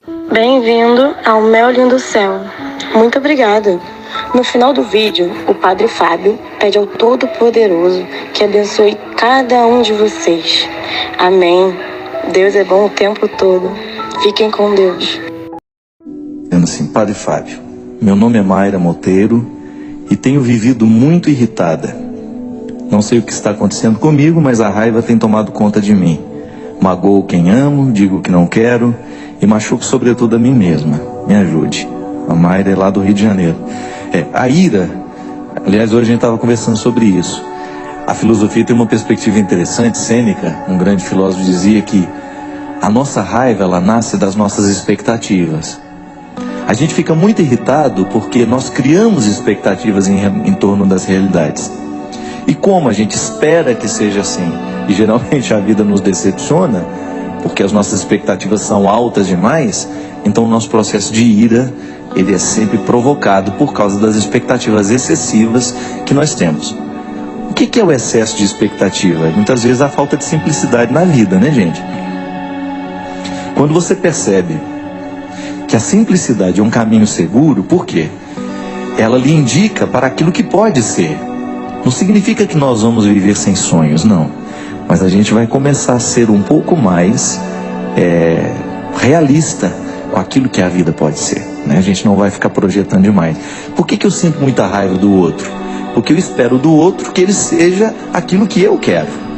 Bem-vindo ao Mel Lindo Céu. Muito obrigada. No final do vídeo, o Padre Fábio pede ao Todo-Poderoso que abençoe cada um de vocês. Amém. Deus é bom o tempo todo. Fiquem com Deus. Dizendo assim: Padre Fábio, meu nome é Mayra Monteiro e tenho vivido muito irritada. Não sei o que está acontecendo comigo, mas a raiva tem tomado conta de mim. Magoo quem amo, digo que não quero e machuco sobretudo a mim mesma. Me ajude. A Mayra é lá do Rio de Janeiro. A ira, aliás, hoje a gente estava conversando sobre isso. A filosofia tem uma perspectiva interessante. Sêneca, um grande filósofo, dizia que a nossa raiva, ela nasce das nossas expectativas. A gente fica muito irritado porque nós criamos expectativas em torno das realidades. E como a gente espera que seja assim, e geralmente a vida nos decepciona, porque as nossas expectativas são altas demais, então o nosso processo de ira, ele é sempre provocado por causa das expectativas excessivas que nós temos. O que é o excesso de expectativa? Muitas vezes a falta de simplicidade na vida, né, gente? Quando você percebe que a simplicidade é um caminho seguro, por quê? Ela lhe indica para aquilo que pode ser. Não significa que nós vamos viver sem sonhos, não. Mas a gente vai começar a ser um pouco mais realista com aquilo que a vida pode ser, né? A gente não vai ficar projetando demais. Por que eu sinto muita raiva do outro? Porque eu espero do outro que ele seja aquilo que eu quero.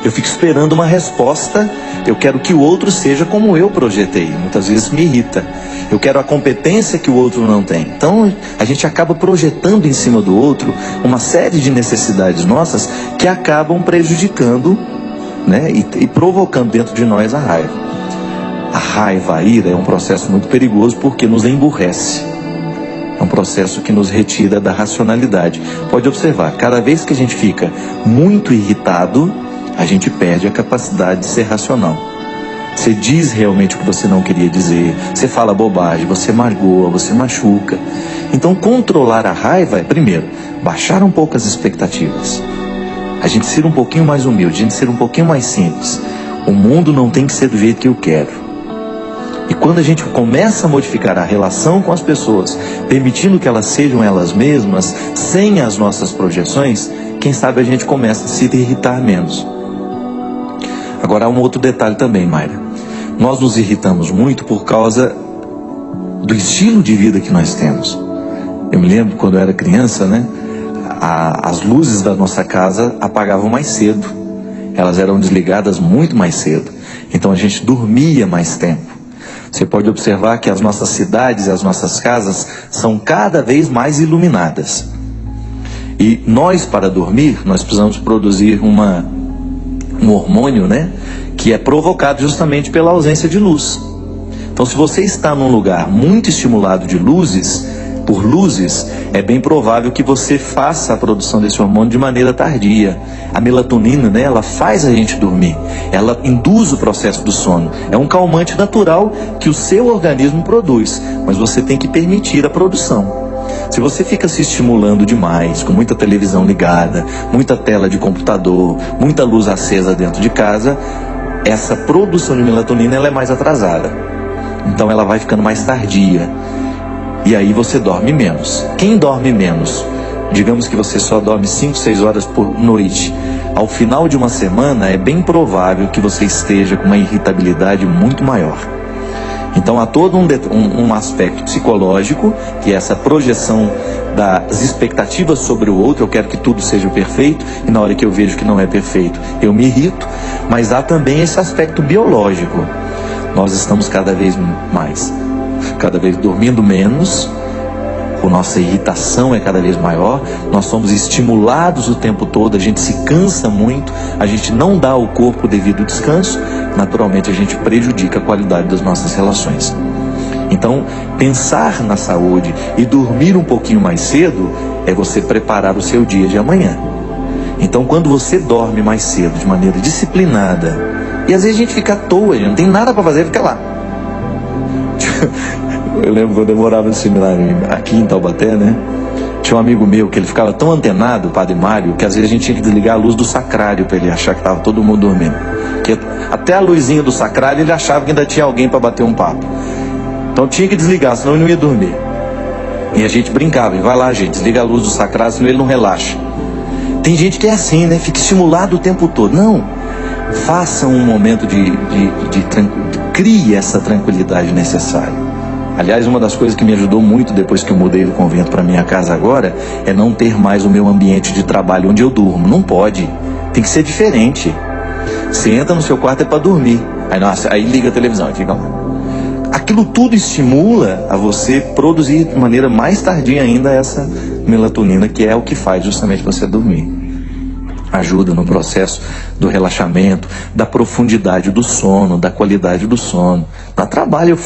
Eu fico esperando uma resposta, eu quero que o outro seja como eu projetei. Muitas vezes me irrita. Eu quero a competência que o outro não tem. Então a gente acaba projetando em cima do outro uma série de necessidades nossas que acabam prejudicando, né, e provocando dentro de nós a raiva. A raiva, a ira é um processo muito perigoso porque nos emburrece. É um processo que nos retira da racionalidade. Pode observar, cada vez que a gente fica muito irritado, a gente perde a capacidade de ser racional. Você diz realmente o que você não queria dizer, você fala bobagem, você magoa, você machuca. Então controlar a raiva é, primeiro, baixar um pouco as expectativas. A gente ser um pouquinho mais humilde, a gente ser um pouquinho mais simples. O mundo não tem que ser do jeito que eu quero. E quando a gente começa a modificar a relação com as pessoas, permitindo que elas sejam elas mesmas, sem as nossas projeções, quem sabe a gente começa a se irritar menos. Agora há um outro detalhe também, Mayra. Nós nos irritamos muito por causa do estilo de vida que nós temos. Eu me lembro quando eu era criança, né? As luzes da nossa casa apagavam mais cedo. Elas eram desligadas muito mais cedo. Então a gente dormia mais tempo. Você pode observar que as nossas cidades e as nossas casas são cada vez mais iluminadas. E nós, para dormir, nós precisamos produzir um hormônio, né, que é provocado justamente pela ausência de luz. Então, se você está num lugar muito estimulado por luzes, é bem provável que você faça a produção desse hormônio de maneira tardia. A melatonina, né, ela faz a gente dormir, ela induz o processo do sono. É um calmante natural que o seu organismo produz, mas você tem que permitir a produção. Se você fica se estimulando demais, com muita televisão ligada, muita tela de computador, muita luz acesa dentro de casa, essa produção de melatonina ela é mais atrasada. Então ela vai ficando mais tardia. E aí você dorme menos. Quem dorme menos? Digamos que você só dorme 5, 6 horas por noite. Ao final de uma semana é bem provável que você esteja com uma irritabilidade muito maior. Então há todo um aspecto psicológico, que é essa projeção das expectativas sobre o outro. Eu quero que tudo seja perfeito, e na hora que eu vejo que não é perfeito, eu me irrito. Mas há também esse aspecto biológico. Nós estamos cada vez dormindo menos, a nossa irritação é cada vez maior, nós somos estimulados o tempo todo, a gente se cansa muito, a gente não dá ao corpo o devido descanso, naturalmente a gente prejudica a qualidade das nossas relações. Então, pensar na saúde e dormir um pouquinho mais cedo é você preparar o seu dia de amanhã. Então, quando você dorme mais cedo, de maneira disciplinada, e às vezes a gente fica à toa, não tem nada para fazer, fica lá. Eu lembro quando eu morava no seminário aqui em Taubaté, né? Tinha um amigo meu que ele ficava tão antenado, o Padre Mário, que às vezes a gente tinha que desligar a luz do sacrário para ele achar que estava todo mundo dormindo. Porque até a luzinha do sacrário ele achava que ainda tinha alguém para bater um papo. Então tinha que desligar, senão ele não ia dormir. E a gente brincava, e vai lá, gente, desliga a luz do sacrário, senão ele não relaxa. Tem gente que é assim, né? Fica estimulado o tempo todo. Não. Faça um momento crie essa tranquilidade necessária. Aliás, uma das coisas que me ajudou muito depois que eu mudei do convento para minha casa agora é não ter mais o meu ambiente de trabalho onde eu durmo. Não pode. Tem que ser diferente. Você entra no seu quarto é para dormir. Aí liga a televisão e fica lá. Aquilo tudo estimula a você produzir de maneira mais tardia ainda essa melatonina, que é o que faz justamente você dormir. Ajuda no processo do relaxamento, da profundidade do sono, da qualidade do sono. Dá trabalho,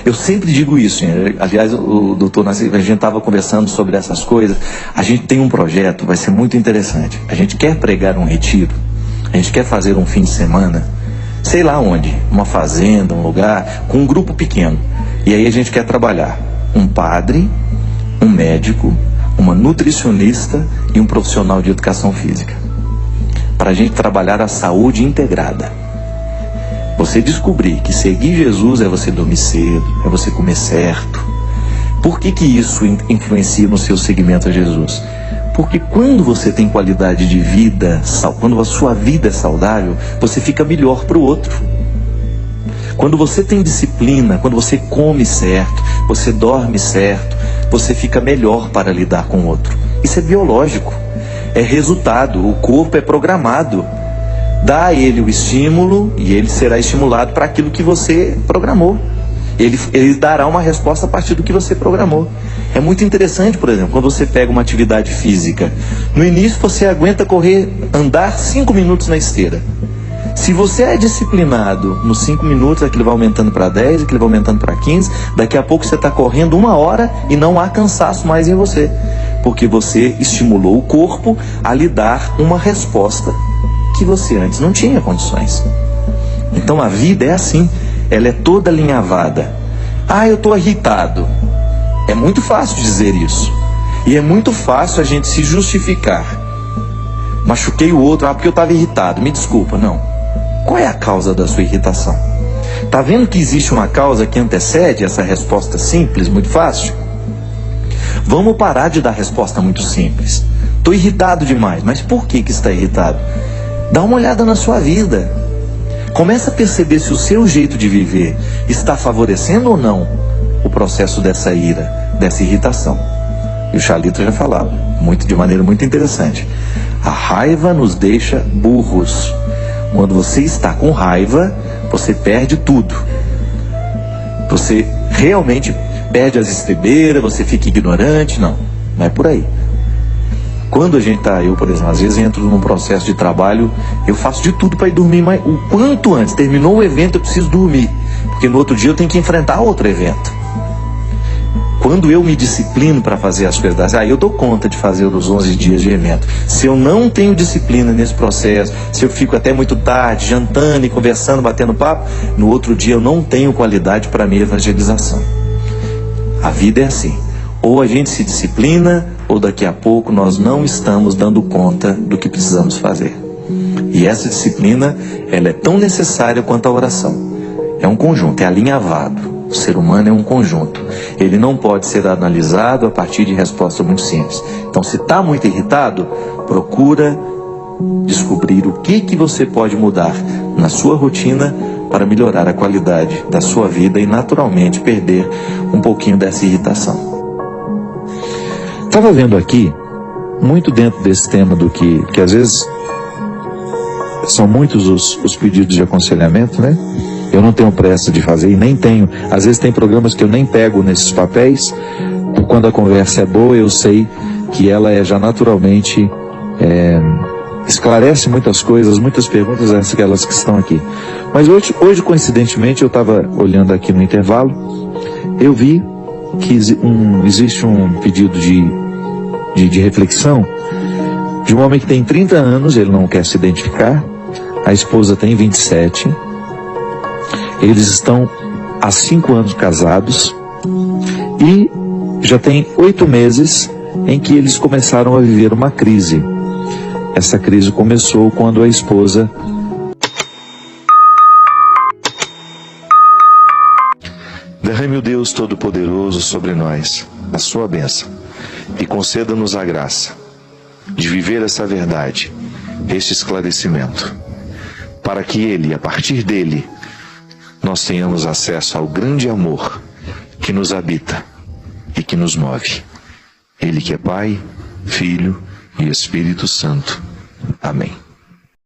eu sempre digo isso. Aliás, o doutor Nascimento, a gente estava conversando sobre essas coisas. A gente tem um projeto, vai ser muito interessante. A gente quer pregar um retiro, a gente quer fazer um fim de semana, sei lá onde, uma fazenda, um lugar, com um grupo pequeno. E aí a gente quer trabalhar um padre, um médico, uma nutricionista e um profissional de educação física. Para a gente trabalhar a saúde integrada. Você descobrir que seguir Jesus é você dormir cedo, é você comer certo. Por que isso influencia no seu seguimento a Jesus? Porque quando você tem qualidade de vida, quando a sua vida é saudável, você fica melhor para o outro. Quando você tem disciplina, quando você come certo, você dorme certo, você fica melhor para lidar com o outro. Isso é biológico. É resultado, o corpo é programado. Dá a ele o estímulo e ele será estimulado para aquilo que você programou. Ele dará uma resposta a partir do que você programou. É muito interessante, por exemplo, quando você pega uma atividade física. No início você aguenta andar 5 minutos na esteira. Se você é disciplinado nos 5 minutos, aquilo vai aumentando para 10, aquilo vai aumentando para 15. Daqui a pouco você está correndo 1 hora e não há cansaço mais em você. Porque você estimulou o corpo a lhe dar uma resposta que você antes não tinha condições. Então a vida é assim, ela é toda alinhavada. Eu estou irritado. É muito fácil dizer isso. E é muito fácil a gente se justificar. Machuquei o outro, porque eu estava irritado, me desculpa. Não. Qual é a causa da sua irritação? Está vendo que existe uma causa que antecede essa resposta simples, muito fácil? Vamos parar de dar resposta muito simples. Estou irritado demais, mas por que está irritado? Dá uma olhada na sua vida. Começa a perceber se o seu jeito de viver está favorecendo ou não o processo dessa ira, dessa irritação. E o Chalita já falava, de maneira muito interessante. A raiva nos deixa burros. Quando você está com raiva, você perde tudo. Você realmente perde as estribeiras, você fica ignorante. Não é por aí. Quando a gente eu, por exemplo, às vezes entro num processo de trabalho, eu faço de tudo para ir dormir o quanto antes. Terminou o evento, eu preciso dormir, porque no outro dia eu tenho que enfrentar outro evento. Quando eu me disciplino para fazer as coisas, eu dou conta de fazer os 11 dias de evento. Se eu não tenho disciplina nesse processo, se eu fico até muito tarde, jantando e conversando, batendo papo, no outro dia eu não tenho qualidade para a minha evangelização. A vida é assim. Ou a gente se disciplina, ou daqui a pouco nós não estamos dando conta do que precisamos fazer. E essa disciplina, ela é tão necessária quanto a oração. É um conjunto, é alinhavado. O ser humano é um conjunto. Ele não pode ser analisado a partir de respostas muito simples. Então, se está muito irritado, procura descobrir o que você pode mudar na sua rotina para melhorar a qualidade da sua vida e, naturalmente, perder um pouquinho dessa irritação. Estava vendo aqui, muito dentro desse tema do que às vezes são muitos os pedidos de aconselhamento, né? Eu não tenho pressa de fazer e nem tenho. Às vezes tem programas que eu nem pego nesses papéis, porque quando a conversa é boa, eu sei que ela já naturalmente esclarece muitas coisas, muitas perguntas, aquelas que estão aqui. Mas hoje coincidentemente, eu estava olhando aqui no intervalo, eu vi que existe um pedido de reflexão de um homem que tem 30 anos, ele não quer se identificar, a esposa tem 27, eles estão há 5 anos casados e já tem 8 meses em que eles começaram a viver uma crise. Essa crise começou quando a esposa Derrame o Deus Todo-Poderoso sobre nós a sua bênção e conceda-nos a graça de viver essa verdade, este esclarecimento, para que Ele, a partir dele, nós tenhamos acesso ao grande amor que nos habita e que nos move. Ele que é Pai, Filho e Espírito Santo. Amém.